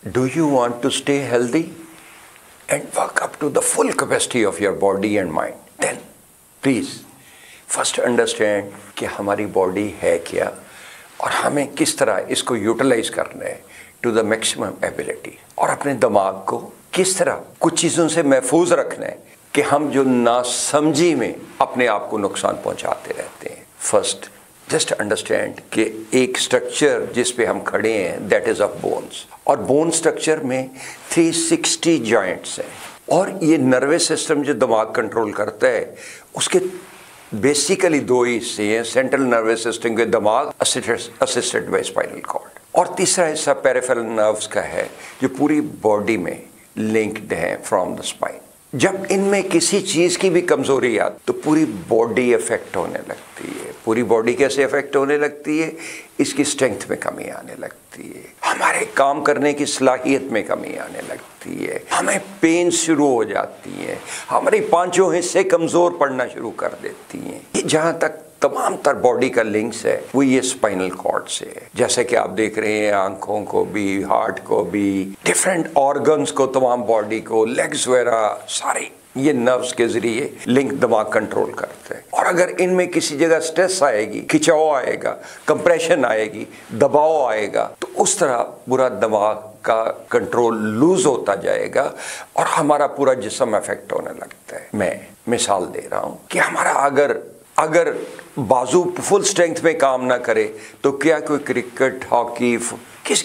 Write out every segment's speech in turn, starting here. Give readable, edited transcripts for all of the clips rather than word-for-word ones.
Do you want to stay healthy and work up to the full capacity of your body and mind? Then, please, first understand کہ ہماری body ہے کیا اور ہمیں کس طرح اس کو یوٹیلائز کرنا ہے ٹو دا میکسیمم ایبلٹی، اور اپنے دماغ کو کس طرح کچھ چیزوں سے محفوظ رکھنا ہے کہ ہم جو ناسمجھی میں اپنے آپ کو نقصان پہنچاتے رہتے ہیں۔ فرسٹ جسٹ انڈرسٹینڈ کہ ایک اسٹرکچر جس پہ ہم کھڑے ہیں دیٹ از آف بونس، اور بون اسٹرکچر میں 360 جوائنٹس ہیں، اور یہ نروس سسٹم جو دماغ کنٹرول کرتا ہے اس کے بیسیکلی دو ہی حصے ہیں، سینٹرل نروس سسٹم کے دماغ اسسٹڈ بائی اسپائنل کارڈ، اور تیسرا حصہ پیریفرل نروس کا ہے جو پوری باڈی میں لنکڈ ہے فرام دا اسپائن۔ جب ان میں کسی چیز کی بھی کمزوری آتی تو پوری باڈی افیکٹ ہونے لگتی ہے۔ پوری باڈی کیسے افیکٹ ہونے لگتی ہے؟ اس کی اسٹرینتھ میں کمی آنے لگتی ہے، ہمارے کام کرنے کی صلاحیت میں کمی آنے لگتی ہے، ہمیں پین شروع ہو جاتی ہے، ہماری پانچوں حصے کمزور پڑنا شروع کر دیتی ہیں۔ یہ جہاں تک تمام تر باڈی کا لنکس ہے وہ یہ اسپائنل کارڈ سے ہے، جیسے کہ آپ دیکھ رہے ہیں آنکھوں کو بھی، ہارٹ کو بھی، ڈفرینٹ آرگنز کو، تمام باڈی کو، لیگز وغیرہ ساری یہ نروز کے ذریعے لنک دماغ کنٹرول کرتے ہیں۔ اور اگر ان میں کسی جگہ سٹریس آئے گی، کھچاؤ آئے گا، کمپریشن آئے گی، دباؤ آئے گا، تو اس طرح پورا دماغ کا کنٹرول لوز ہوتا جائے گا اور ہمارا پورا جسم افیکٹ ہونے لگتا ہے۔ میں مثال دے رہا ہوں کہ ہمارا اگر بازو فل اسٹرینتھ میں کام نہ کرے تو کیا کوئی کرکٹ، ہاکی،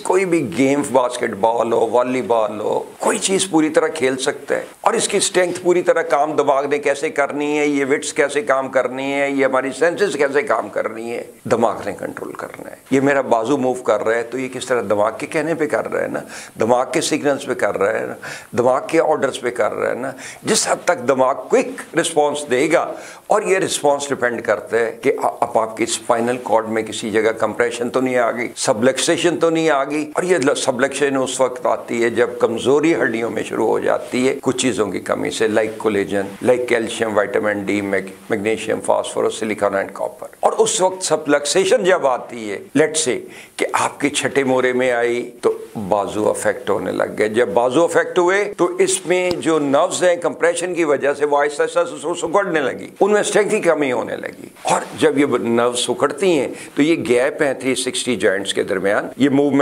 کوئی بھی گیم، باسکٹ بال ہو، والی بال ہو، کوئی چیز پوری طرح کھیل سکتا ہے؟ اور اس کی اسٹرینتھ پوری طرح کام دماغ نے کیسے کرنی ہے، یہ وٹس کیسے کام کرنی ہے، یہ ہماری سینسز کیسے کام کرنی ہے، دماغ نے کنٹرول کرنا ہے۔ یہ میرا بازو موو کر رہا ہے تو یہ کس طرح دماغ کے کہنے پہ کر رہا ہے نا، دماغ کے سگنلز پہ کر رہا ہے نا، دماغ کے آرڈرز پہ کر رہا ہے نا۔ جس حد تک دماغ کوئک رسپانس دے گا، اور یہ رسپانس ڈپینڈ کرتا ہے کہ اب آپ کی اسپائنل کارڈ میں کسی جگہ کمپریشن تو نہیں آ گئی، سبلکسیشن تو نہیں آ گئی، اور یہ سبلکشن اس وقت آتی ہے جب کمزوری ہڈیوں میں شروع ہو جاتی ہے کچھ چیزوں کی کمی سے، like collagen, like calcium, vitamin D, magnesium, phosphorus, silicon and copper. اور اس وقت سبلکسیشن جب آتی ہے، لیٹ سے کہ آپ کی چھٹے مورے میں آئی تو بازو افیکٹ ہونے لگ گئے۔ جب بازو افیکٹ ہوئے تو اس میں جو نروز ہیں کمپریشن کی وجہ سے وہ آہستہ آہستہ سکڑنے لگی، ان میں اسٹرینتھ کی کمی ہونے لگی، اور جب یہ نروز سکڑتی ہیں تو یہ گیپ ہیں 360 جوائنٹس کے درمیان، یہ موومنٹ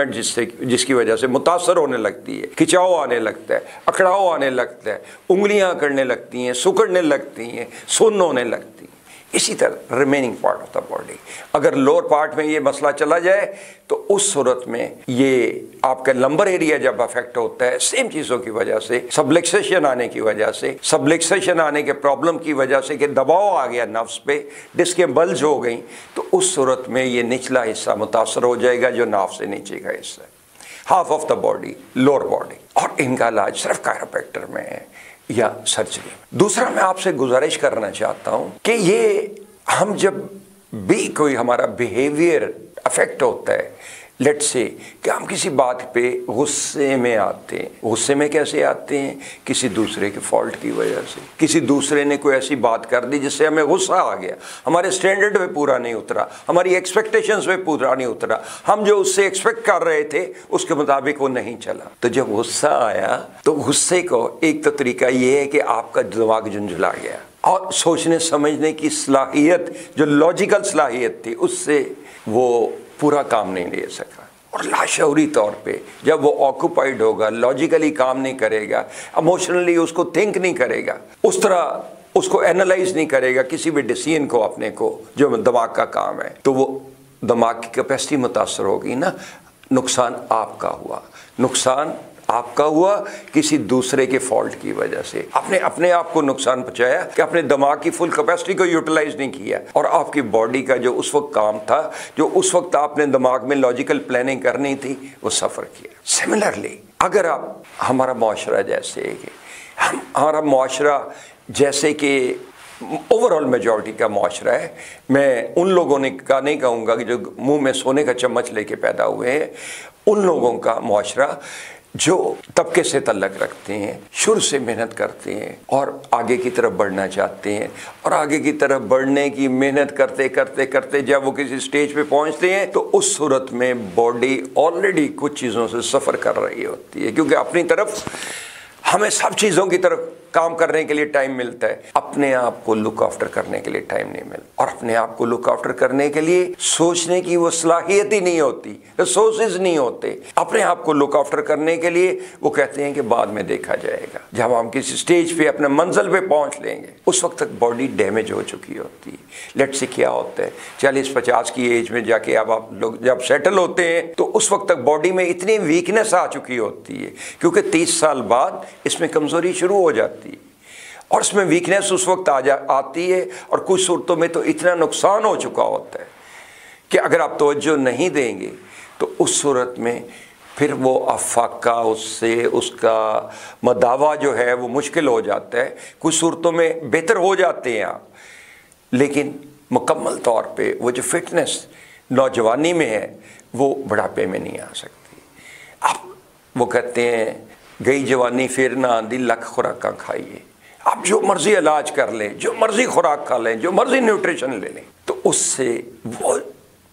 جس کی وجہ سے متاثر ہونے لگتی ہے، کھچاؤ آنے لگتا ہے، اکڑاؤ آنے لگتا ہے، انگلیاں اکڑنے لگتی ہیں، سکڑنے لگتی ہیں، سن ہونے لگتی ہیں۔ اسی طرح remaining part of the body, اگر لوور پارٹ میں یہ مسئلہ چلا جائے تو اس صورت میں یہ آپ کا لمبر ایریا جب افیکٹ ہوتا ہے سیم چیزوں کی وجہ سے، سبلکسیشن آنے کی وجہ سے، سبلکسیشن آنے کے پرابلم کی وجہ سے کہ دباؤ آ گیا نفس پہ، ڈسکیں بلج ہو گئیں، تو اس صورت میں یہ نچلا حصہ متاثر ہو جائے گا جو ناف سے نیچے کا حصہ ہے، half of the body, lower body, اور ان کا علاج صرف کائروپریکٹر میں ہے یا سرجری میں۔ دوسرا میں آپ سے گزارش کرنا چاہتا ہوں کہ یہ ہم جب بھی کوئی ہمارا بیہیویئر افیکٹ ہوتا ہے، لیٹ سے کہ ہم کسی بات پہ غصے میں آتے ہیں، غصے میں کیسے آتے ہیں؟ کسی دوسرے کے فالٹ کی وجہ سے، کسی دوسرے نے کوئی ایسی بات کر دی جس سے ہمیں غصہ آ گیا، ہمارے سٹینڈرڈ پہ پورا نہیں اترا، ہماری ایکسپیکٹیشنز پہ پورا نہیں اترا، ہم جو اس سے ایکسپیکٹ کر رہے تھے اس کے مطابق وہ نہیں چلا، تو جب غصہ آیا تو غصے کو ایک تو طریقہ یہ ہے کہ آپ کا دماغ جھنجھلا گیا اور سوچنے سمجھنے کی صلاحیت جو لاجیکل صلاحیت تھی اس سے وہ پورا کام نہیں لے سکا، اور لاشعوری طور پہ جب وہ آکوپائڈ ہوگا، لاجیکلی کام نہیں کرے گا، ایموشنلی اس کو تھنک نہیں کرے گا، اس طرح اس کو اینالائز نہیں کرے گا کسی بھی ڈیسیژن کو اپنے کو جو دماغ کا کام ہے، تو وہ دماغ کی کیپیسٹی متاثر ہوگی نا، نقصان آپ کا ہوا، نقصان آپ کا ہوا کسی دوسرے کے فالٹ کی وجہ سے، اپنے آپ کو نقصان پہنچایا کہ اپنے دماغ کی فل کیپیسٹی کو یوٹیلائز نہیں کیا، اور آپ کی باڈی کا جو اس وقت کام تھا، جو اس وقت آپ نے دماغ میں لاجیکل پلاننگ کرنی تھی، وہ سفر کیا۔ سملرلی اگر آپ ہمارا معاشرہ جیسے کہ اوور آل میجورٹی کا معاشرہ ہے، میں ان لوگوں کا نہیں کہوں گا کہ جو منہ میں سونے کا چمچ لے کے پیدا ہوئے ہیں، ان لوگوں کا معاشرہ جو طبقے سے تعلق رکھتے ہیں، شروع سے محنت کرتے ہیں اور آگے کی طرف بڑھنا چاہتے ہیں، اور آگے کی طرف بڑھنے کی محنت کرتے کرتے کرتے جب وہ کسی سٹیج پہ پہنچتے ہیں تو اس صورت میں باڈی آلریڈی کچھ چیزوں سے سفر کر رہی ہوتی ہے، کیونکہ اپنی طرف ہمیں سب چیزوں کی طرف کام کرنے کے لیے ٹائم ملتا ہے، اپنے آپ کو لک آفٹر کرنے کے لیے ٹائم نہیں ملتا، اور اپنے آپ کو لک آفٹر کرنے کے لیے سوچنے کی وہ صلاحیت ہی نہیں ہوتی، ریسورسز نہیں ہوتے اپنے آپ کو لک آفٹر کرنے کے لیے۔ وہ کہتے ہیں کہ بعد میں دیکھا جائے گا، جب ہم کسی سٹیج پہ اپنے منزل پہ پہنچ لیں گے اس وقت تک باڈی ڈیمیج ہو چکی ہوتی ہے۔ لیٹ سے کیا ہوتا ہے 40-50 کی ایج میں جا کے اب آپ لوگ جب سیٹل ہوتے ہیں تو اس وقت تک باڈی میں اتنی ویکنس آ چکی ہوتی ہے، کیونکہ 30 سال بعد اس میں کمزوری شروع ہو جاتی ہے، اور اس میں ویکنس اس وقت آتی ہے، اور کچھ صورتوں میں تو اتنا نقصان ہو چکا ہوتا ہے کہ اگر آپ توجہ نہیں دیں گے تو اس صورت میں پھر وہ افاقہ اس کا مداوع جو ہے وہ مشکل ہو جاتا ہے۔ کچھ صورتوں میں بہتر ہو جاتے ہیں آپ، لیکن مکمل طور پہ وہ جو فٹنس نوجوانی میں ہے وہ بڑھاپے میں نہیں آ سکتی۔ اب وہ کہتے ہیں گئی جوانی پھر نہ آندھی، لکھ خوراکاں کھائیے۔ آپ جو مرضی علاج کر لیں، جو مرضی خوراک کھا لیں، جو مرضی نیوٹریشن لے لیں، تو اس سے وہ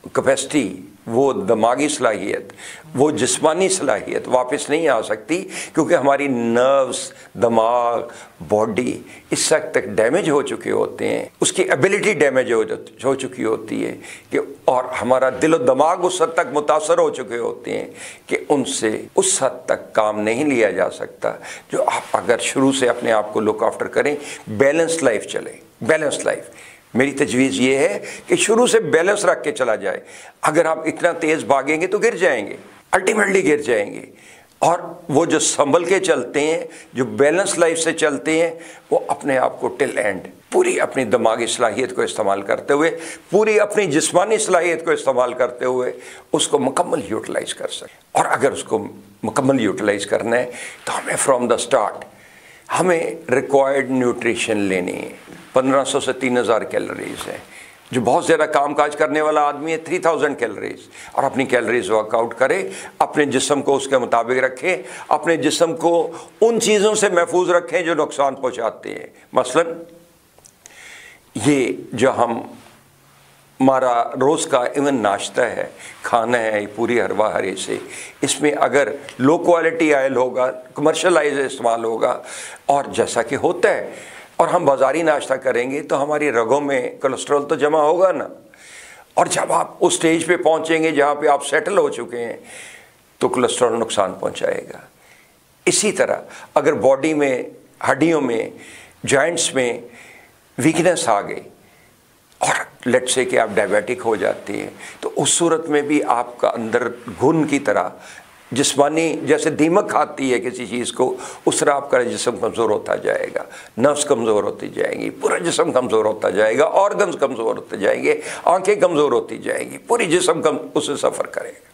کیپیسٹی، وہ دماغی صلاحیت، وہ جسمانی صلاحیت واپس نہیں آ سکتی، کیونکہ ہماری نروز، دماغ، باڈی اس حد تک ڈیمیج ہو چکے ہوتے ہیں، اس کی ایبلٹی ڈیمیج ہو چکی ہوتی ہے کہ، اور ہمارا دل و دماغ اس حد تک متاثر ہو چکے ہوتے ہیں کہ ان سے اس حد تک کام نہیں لیا جا سکتا جو آپ اگر شروع سے اپنے آپ کو لک آفٹر کریں، بیلنس لائف چلیں۔ بیلنس لائف میری تجویز یہ ہے کہ شروع سے بیلنس رکھ کے چلا جائے۔ اگر آپ اتنا تیز بھاگیں گے تو گر جائیں گے، الٹیمیٹلی گر جائیں گے۔ اور وہ جو سنبھل کے چلتے ہیں، جو بیلنس لائف سے چلتے ہیں، وہ اپنے آپ کو ٹل اینڈ پوری اپنی دماغی صلاحیت کو استعمال کرتے ہوئے، پوری اپنی جسمانی صلاحیت کو استعمال کرتے ہوئے اس کو مکمل یوٹیلائز کر سکیں۔ اور اگر اس کو مکمل یوٹیلائز کرنا ہے تو ہمیں فرام دا سٹارٹ ہمیں ریکوائرڈ نیوٹریشن لینی ہے۔ 1500 سے 3000 کیلوریز ہے۔ جو بہت زیادہ کام کاج کرنے والا آدمی ہے 3000 کیلوریز، اور اپنی کیلوریز ورک آؤٹ کرے، اپنے جسم کو اس کے مطابق رکھیں، اپنے جسم کو ان چیزوں سے محفوظ رکھیں جو نقصان پہنچاتے ہیں۔ مثلا یہ جو ہمارا روز کا ایون ناشتہ ہے، کھانا ہے، پوری ہروا ہرے سے، اس میں اگر لو کوالٹی آئل ہوگا، کمرشلائز استعمال ہوگا، اور جیسا کہ ہوتا ہے، اور ہم بازاری ناشتہ کریں گے تو ہماری رگوں میں کولیسٹرول تو جمع ہوگا نا، اور جب آپ اس سٹیج پہ پہنچیں گے جہاں پہ آپ سیٹل ہو چکے ہیں تو کولیسٹرول نقصان پہنچائے گا۔ اسی طرح اگر باڈی میں، ہڈیوں میں، جوائنٹس میں ویکنس آ گئی، اور لیٹ سے کہ آپ ڈائبیٹک ہو جاتی ہیں، تو اس صورت میں بھی آپ کا اندر گھن کی طرح جسمانی، جیسے دیمک کھاتی ہے کسی چیز کو، اس طرح آپ کا جسم کمزور ہوتا جائے گا، نفس کمزور ہوتی جائیں گی، پورا جسم کمزور ہوتا جائے گا، آرگنز کمزور ہوتے جائیں گے، آنکھیں کمزور ہوتی جائیں گی، پوری جسم اس سے سفر کرے گا۔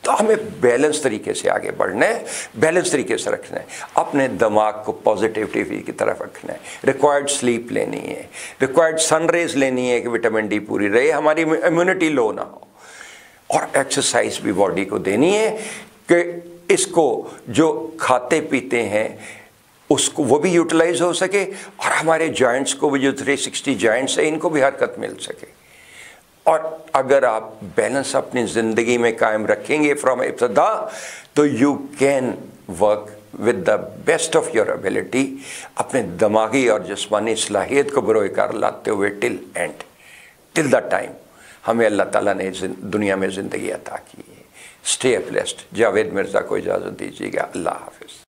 تو ہمیں بیلنس طریقے سے آگے بڑھنا ہے، بیلنس طریقے سے رکھنا ہے، اپنے دماغ کو پازیٹیوٹی کی طرف رکھنا ہے، ریکوائرڈ سلیپ لینی ہے، ریکوائرڈ سن ریز لینی ہے کہ وٹامن ڈی پوری رہے، ہماری امیونٹی لو نہ ہو، اور ایکسرسائز بھی باڈی کو دینی ہے کہ اس کو جو کھاتے پیتے ہیں اس کو وہ بھی یوٹیلائز ہو سکے، اور ہمارے جوائنٹس کو بھی جو 360 جوائنٹس ہیں ان کو بھی حرکت مل سکے۔ اور اگر آپ بیلنس اپنی زندگی میں قائم رکھیں گے فرام ابتدا تو you can work with the best of your ability, اپنے دماغی اور جسمانی صلاحیت کو بروئے کار لاتے ہوئے ٹل اینڈ، ٹل دا ٹائم ہمیں اللہ تعالیٰ نے دنیا میں زندگی عطا کی ہے۔ Stay blessed. جاوید مرزا کو اجازت دیجیے گا۔ اللہ حافظ۔